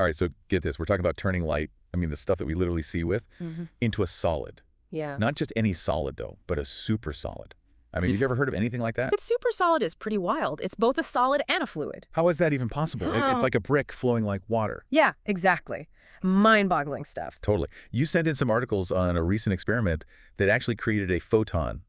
All right, so get this. We're talking about turning light, I mean the stuff that we literally see with, into a solid. Yeah. Not just any solid, though, but a super solid. I mean, have you ever heard of anything like that? The supersolid is pretty wild. It's both a solid and a fluid. How is that even possible? It's like a brick flowing like water. Yeah, exactly. Mind-boggling stuff. Totally. You sent in some articles on a recent experiment that actually created a photon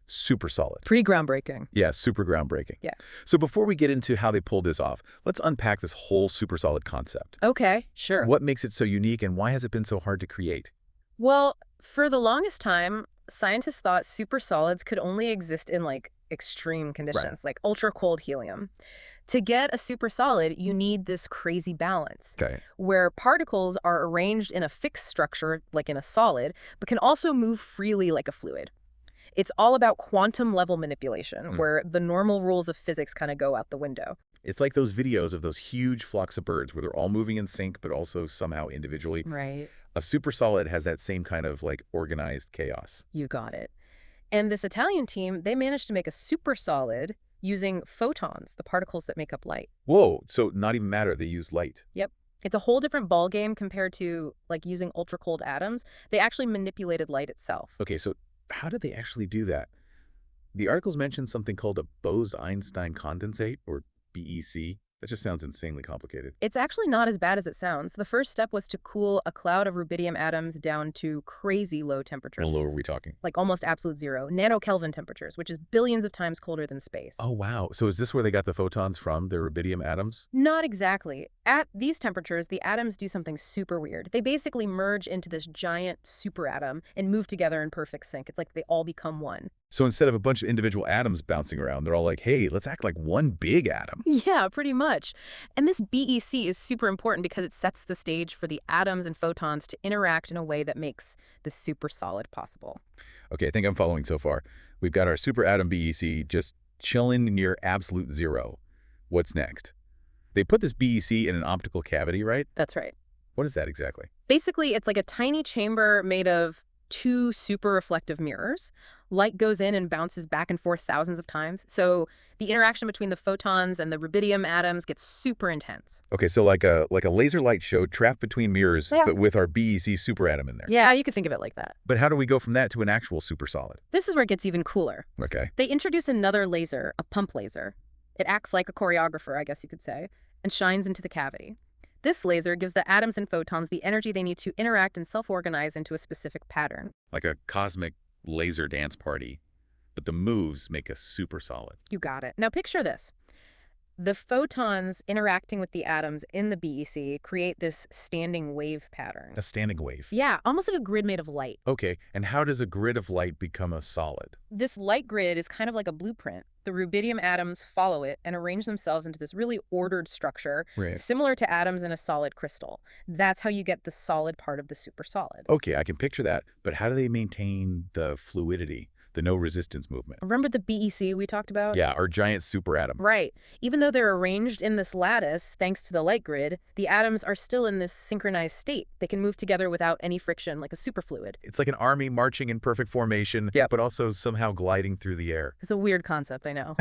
super solid. Pretty groundbreaking. Yeah, super groundbreaking. Yeah. So before we get into how they pulled this off, let's unpack this whole super solid concept. Okay, sure. What makes it so unique and why has it been so hard to create? Well, for the longest time, scientists thought supersolids could only exist in like extreme conditions, like ultra cold helium. To get a supersolid, you need this crazy balance Okay. where particles are arranged in a fixed structure, like in a solid, but can also move freely like a fluid. It's all about quantum level manipulation, where the normal rules of physics kind of go out the window. It's like those videos of those huge flocks of birds where they're all moving in sync, but also somehow individually. Right. A super solid has that same kind of like organized chaos. You got it. And this Italian team, they managed to make a supersolid using photons, the particles that make up light. Whoa, so not even matter, they use light. Yep. It's a whole different ballgame compared to like using ultra cold atoms. They actually manipulated light itself. Okay, so how did they actually do that? The articles mentioned something called a Bose-Einstein condensate, or BEC. That just sounds insanely complicated. It's actually not as bad as it sounds. The first step was to cool a cloud of rubidium atoms down to crazy low temperatures. How low are we talking? Like almost absolute zero, NanoKelvin temperatures, which is billions of times colder than space. Oh, wow. So is this where they got the photons from, the rubidium atoms? Not exactly. At these temperatures, the atoms do something super weird. They basically merge into this giant superatom and move together in perfect sync. It's like they all become one. So instead of a bunch of individual atoms bouncing around, they're all like, hey, let's act like one big atom. Yeah, pretty much. And this BEC is super important because it sets the stage for the atoms and photons to interact in a way that makes the supersolid possible. Okay, I think I'm following so far. We've got our super atom BEC just chilling near absolute zero. What's next? They put this BEC in an optical cavity, right? That's right. What is that exactly? Basically, it's like a tiny chamber made of two super reflective mirrors. Light goes in and bounces back and forth thousands of times. So the interaction between the photons and the rubidium atoms gets super intense. Okay, so like a laser light show trapped between mirrors, Yeah. but with our BEC superatom in there. Yeah, you could think of it like that. But how do we go from that to an actual supersolid? This is where it gets even cooler. Okay. They introduce another laser, a pump laser. It acts like a choreographer, I guess you could say, and shines into the cavity. This laser gives the atoms and photons the energy they need to interact and self-organize into a specific pattern. Like a cosmic laser dance party, but the moves make a super solid. You got it. Now picture this. The photons interacting with the atoms in the BEC create this standing wave pattern. A standing wave. Yeah, almost like a grid made of light. Okay, and how does a grid of light become a solid? This light grid is kind of like a blueprint. The rubidium atoms follow it and arrange themselves into this really ordered structure, Right. similar to atoms in a solid crystal. That's how you get the solid part of the supersolid. Okay, I can picture that, but how do they maintain the fluidity, the no resistance movement? Remember the BEC we talked about? Yeah, our giant superatom. Right. Even though they're arranged in this lattice, thanks to the light grid, the atoms are still in this synchronized state. They can move together without any friction, like a superfluid. It's like an army marching in perfect formation, Yep. but also somehow gliding through the air. It's a weird concept, I know.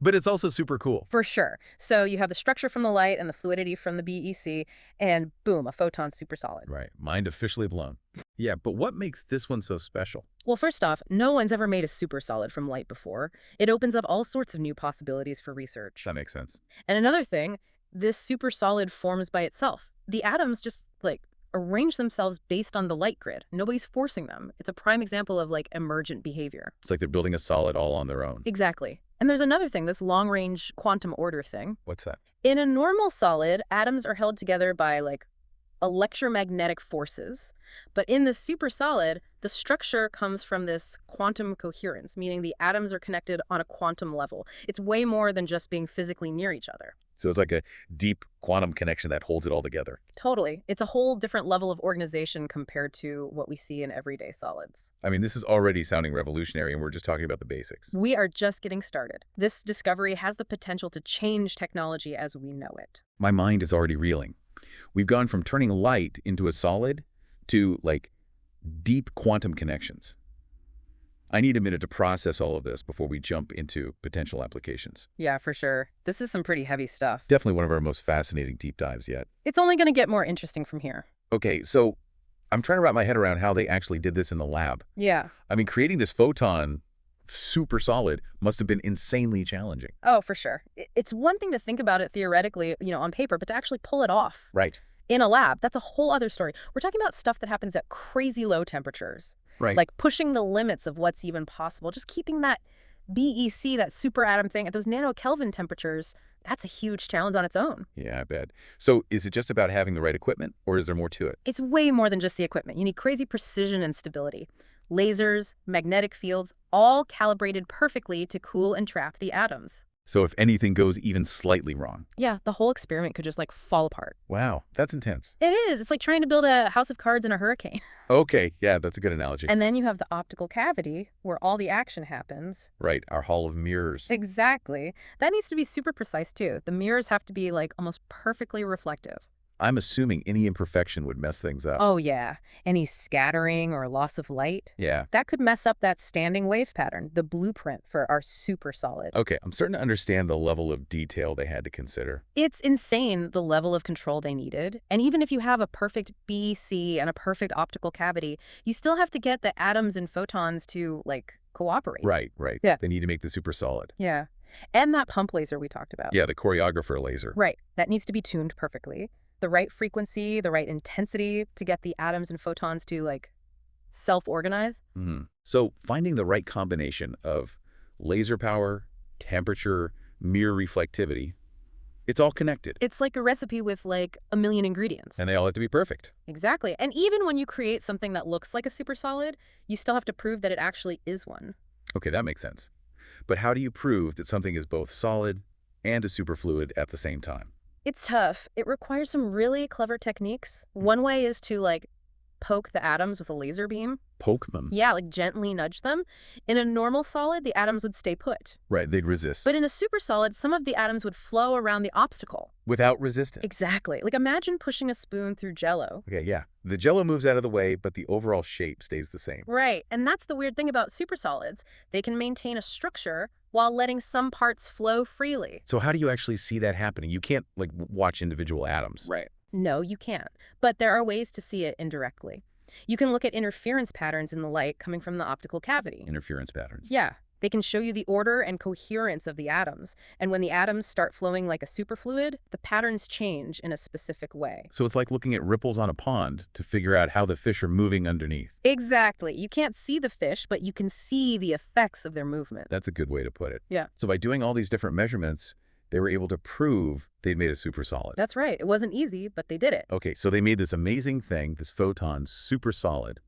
But it's also super cool. For sure. So you have the structure from the light and the fluidity from the BEC, and boom, a photon supersolid. Right, mind officially blown. Yeah, but what makes this one so special? Well, first off, no one's ever made a supersolid from light before. It opens up all sorts of new possibilities for research. That makes sense. And another thing, this supersolid forms by itself. The atoms just, like, arrange themselves based on the light grid. Nobody's forcing them. It's a prime example of, like, emergent behavior. It's like they're building a solid all on their own. Exactly. And there's another thing, this long-range quantum order thing. What's that? In a normal solid, atoms are held together by, like, electromagnetic forces. But in the supersolid, the structure comes from this quantum coherence, meaning the atoms are connected on a quantum level. It's way more than just being physically near each other. So it's like a deep quantum connection that holds it all together. Totally. It's a whole different level of organization compared to what we see in everyday solids. I mean, this is already sounding revolutionary, and we're just talking about the basics. We are just getting started. This discovery has the potential to change technology as we know it. My mind is already reeling. We've gone from turning light into a solid to, like, deep quantum connections. I need a minute to process all of this before we jump into potential applications. Yeah, for sure. This is some pretty heavy stuff. Definitely one of our most fascinating deep dives yet. It's only going to get more interesting from here. Okay, so I'm trying to wrap my head around how they actually did this in the lab. Yeah. I mean, creating this photon super solid must have been insanely challenging. Oh, for sure. It's one thing to think about it theoretically, on paper, but to actually pull it off Right. in a lab, that's a whole other story. We're talking about stuff that happens at crazy low temperatures. Right. Like pushing the limits of what's even possible. Just keeping that BEC, that superatom thing, at those NanoKelvin temperatures, that's a huge challenge on its own. Yeah, I bet. So is it just about having the right equipment, or is there more to it? It's way more than just the equipment. You need crazy precision and stability. Lasers, magnetic fields, all calibrated perfectly to cool and trap the atoms. So if anything goes even slightly wrong. Yeah, the whole experiment could just fall apart. Wow, that's intense. It is. It's like trying to build a house of cards in a hurricane. Okay, yeah, that's a good analogy. And then you have the optical cavity where all the action happens. Right, our hall of mirrors. Exactly. That needs to be super precise too. The mirrors have to be almost perfectly reflective. I'm assuming any imperfection would mess things up. Oh yeah, any scattering or loss of light. Yeah. That could mess up that standing wave pattern, the blueprint for our supersolid. Okay, I'm starting to understand the level of detail they had to consider. It's insane the level of control they needed. And even if you have a perfect BEC and a perfect optical cavity, you still have to get the atoms and photons to cooperate. Right. Yeah. They need to make the super solid. Yeah. And that pump laser we talked about. Yeah, the choreographer laser. Right. That needs to be tuned perfectly. The right frequency, the right intensity to get the atoms and photons to self-organize. So finding the right combination of laser power, temperature, mirror reflectivity, it's all connected. It's like a recipe with a million ingredients. And they all have to be perfect. Exactly. And even when you create something that looks like a supersolid, you still have to prove that it actually is one. Okay, that makes sense. But how do you prove that something is both solid and a superfluid at the same time? It's tough. It requires some really clever techniques. One way is to poke the atoms with a laser beam. Poke them? Yeah, gently nudge them. In a normal solid, the atoms would stay put. Right, they'd resist. But in a supersolid, some of the atoms would flow around the obstacle. Without resistance? Exactly. Imagine pushing a spoon through Jell-O. Okay, yeah. The Jell-O moves out of the way, but the overall shape stays the same. Right, and that's the weird thing about supersolids. They can maintain a structure while letting some parts flow freely. So how do you actually see that happening? You can't, watch individual atoms. Right. No, you can't. But there are ways to see it indirectly. You can look at interference patterns in the light coming from the optical cavity. Interference patterns. Yeah. They can show you the order and coherence of the atoms. And when the atoms start flowing like a superfluid, the patterns change in a specific way. So it's like looking at ripples on a pond to figure out how the fish are moving underneath. Exactly. You can't see the fish, but you can see the effects of their movement. That's a good way to put it. Yeah. So by doing all these different measurements, they were able to prove they'd made a supersolid. That's right. It wasn't easy, but they did it. Okay, so they made this amazing thing, this photon, super solid.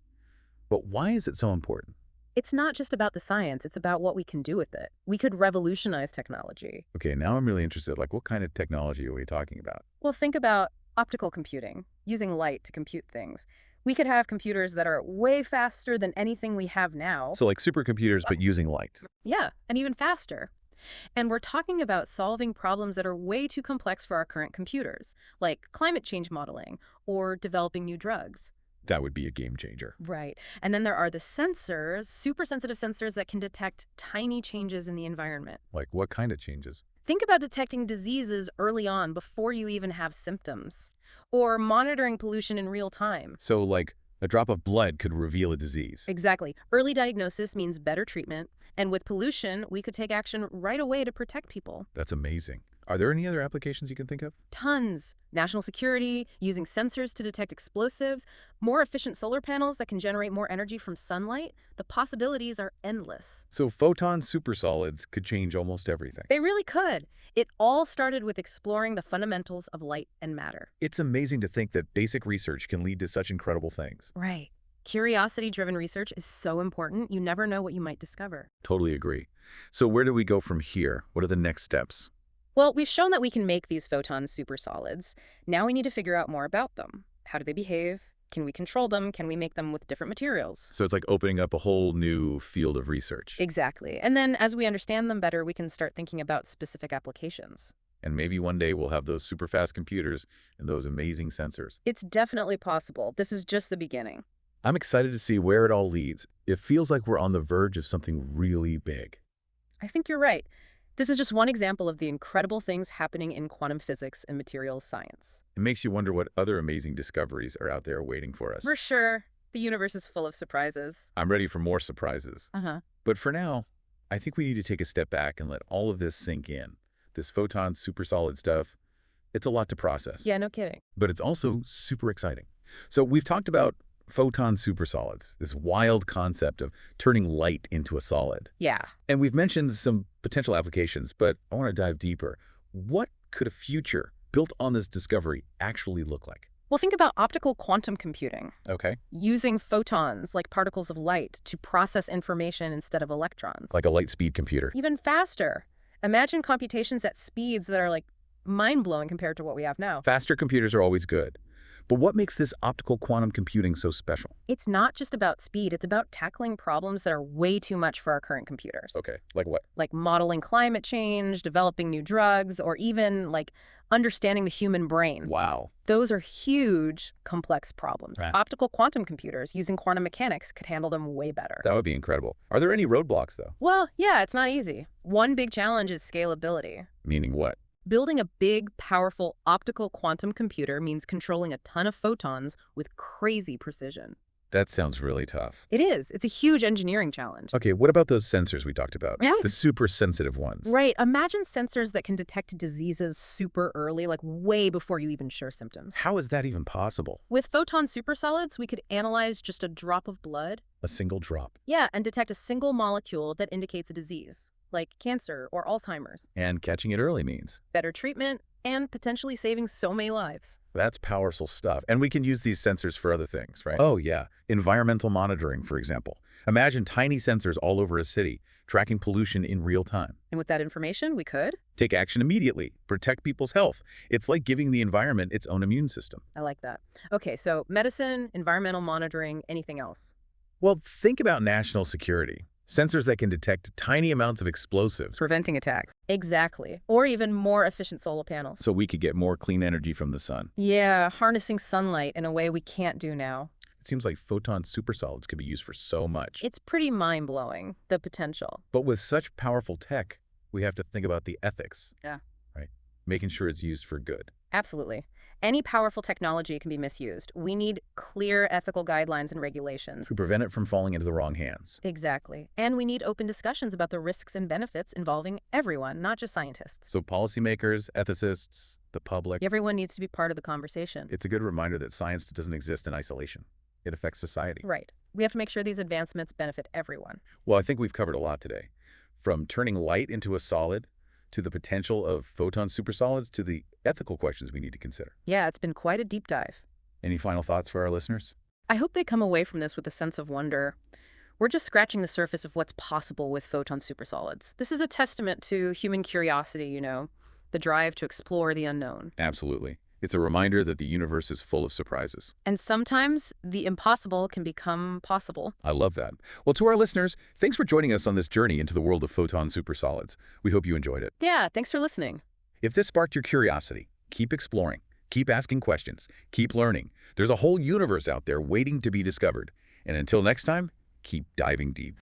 But why is it so important? It's not just about the science, it's about what we can do with it. We could revolutionize technology. Okay, now I'm really interested. What kind of technology are we talking about? Well, think about optical computing, using light to compute things. We could have computers that are way faster than anything we have now. So like supercomputers, but using light. Yeah, and even faster. And we're talking about solving problems that are way too complex for our current computers, like climate change modeling or developing new drugs. That would be a game changer. Right. And then there are the sensors, super sensitive sensors that can detect tiny changes in the environment. Like what kind of changes? Think about detecting diseases early on before you even have symptoms, or monitoring pollution in real time. So a drop of blood could reveal a disease. Exactly. Early diagnosis means better treatment. And with pollution, we could take action right away to protect people. That's amazing. Are there any other applications you can think of? Tons. National security, using sensors to detect explosives, more efficient solar panels that can generate more energy from sunlight. The possibilities are endless. So photon supersolids could change almost everything. They really could. It all started with exploring the fundamentals of light and matter. It's amazing to think that basic research can lead to such incredible things. Right. Curiosity-driven research is so important. You never know what you might discover. Totally agree. So where do we go from here? What are the next steps? Well, we've shown that we can make these photon supersolids. Now we need to figure out more about them. How do they behave? Can we control them? Can we make them with different materials? So it's like opening up a whole new field of research. Exactly. And then as we understand them better, we can start thinking about specific applications. And maybe one day we'll have those super fast computers and those amazing sensors. It's definitely possible. This is just the beginning. I'm excited to see where it all leads. It feels like we're on the verge of something really big. I think you're right. This is just one example of the incredible things happening in quantum physics and materials science. It makes you wonder what other amazing discoveries are out there waiting for us. For sure, the universe is full of surprises. I'm ready for more surprises. Uh-huh. But for now, I think we need to take a step back and let all of this sink in. This photon supersolid stuff, it's a lot to process. Yeah, no kidding. But it's also super exciting. So we've talked about photon supersolids, this wild concept of turning light into a solid. Yeah. And we've mentioned some potential applications, but I want to dive deeper. What could a future built on this discovery actually look like? Well, think about optical quantum computing, Okay. using photons, like particles of light, to process information instead of electrons. Like a light speed computer. Even faster. Imagine computations at speeds that are like mind-blowing compared to what we have now. Faster computers are always good. But what makes this optical quantum computing so special? It's not just about speed, it's about tackling problems that are way too much for our current computers. Okay, like what? Like modeling climate change, developing new drugs, or even like understanding the human brain. Wow. Those are huge, complex problems. Right. Optical quantum computers using quantum mechanics could handle them way better. That would be incredible. Are there any roadblocks, though? Well, yeah, it's not easy. One big challenge is scalability. Meaning what? Building a big, powerful optical quantum computer means controlling a ton of photons with crazy precision. That sounds really tough. It is. It's a huge engineering challenge. Okay, what about those sensors we talked about? Yeah. The super sensitive ones. Right. Imagine sensors that can detect diseases super early, like way before you even show symptoms. How is that even possible? With photon supersolids, we could analyze just a drop of blood. A single drop. Yeah, and detect a single molecule that indicates a disease, like cancer or Alzheimer's. And catching it early means? Better treatment and potentially saving so many lives. That's powerful stuff. And we can use these sensors for other things, right? Oh, yeah. Environmental monitoring, for example. Imagine tiny sensors all over a city, tracking pollution in real time. And with that information, we could? Take action immediately. Protect people's health. It's like giving the environment its own immune system. I like that. Okay, so medicine, environmental monitoring, anything else? Well, think about national security. Sensors that can detect tiny amounts of explosives. Preventing attacks. Exactly. Or even more efficient solar panels. So we could get more clean energy from the sun. Yeah, harnessing sunlight in a way we can't do now. It seems like photon supersolids could be used for so much. It's pretty mind-blowing, the potential. But with such powerful tech, we have to think about the ethics. Yeah. Right? Making sure it's used for good. Absolutely. Any powerful technology can be misused. We need clear ethical guidelines and regulations. To prevent it from falling into the wrong hands. Exactly. And we need open discussions about the risks and benefits involving everyone, not just scientists. So policymakers, ethicists, the public. Everyone needs to be part of the conversation. It's a good reminder that science doesn't exist in isolation. It affects society. Right. We have to make sure these advancements benefit everyone. Well, I think we've covered a lot today. From turning light into a solid, to the potential of photon supersolids, to the ethical questions we need to consider. Yeah, it's been quite a deep dive. Any final thoughts for our listeners? I hope they come away from this with a sense of wonder. We're just scratching the surface of what's possible with photon supersolids. This is a testament to human curiosity, you know, the drive to explore the unknown. Absolutely. It's a reminder that the universe is full of surprises. And sometimes the impossible can become possible. I love that. Well, to our listeners, thanks for joining us on this journey into the world of photon supersolids. We hope you enjoyed it. Yeah, thanks for listening. If this sparked your curiosity, keep exploring, keep asking questions, keep learning. There's a whole universe out there waiting to be discovered. And until next time, keep diving deep.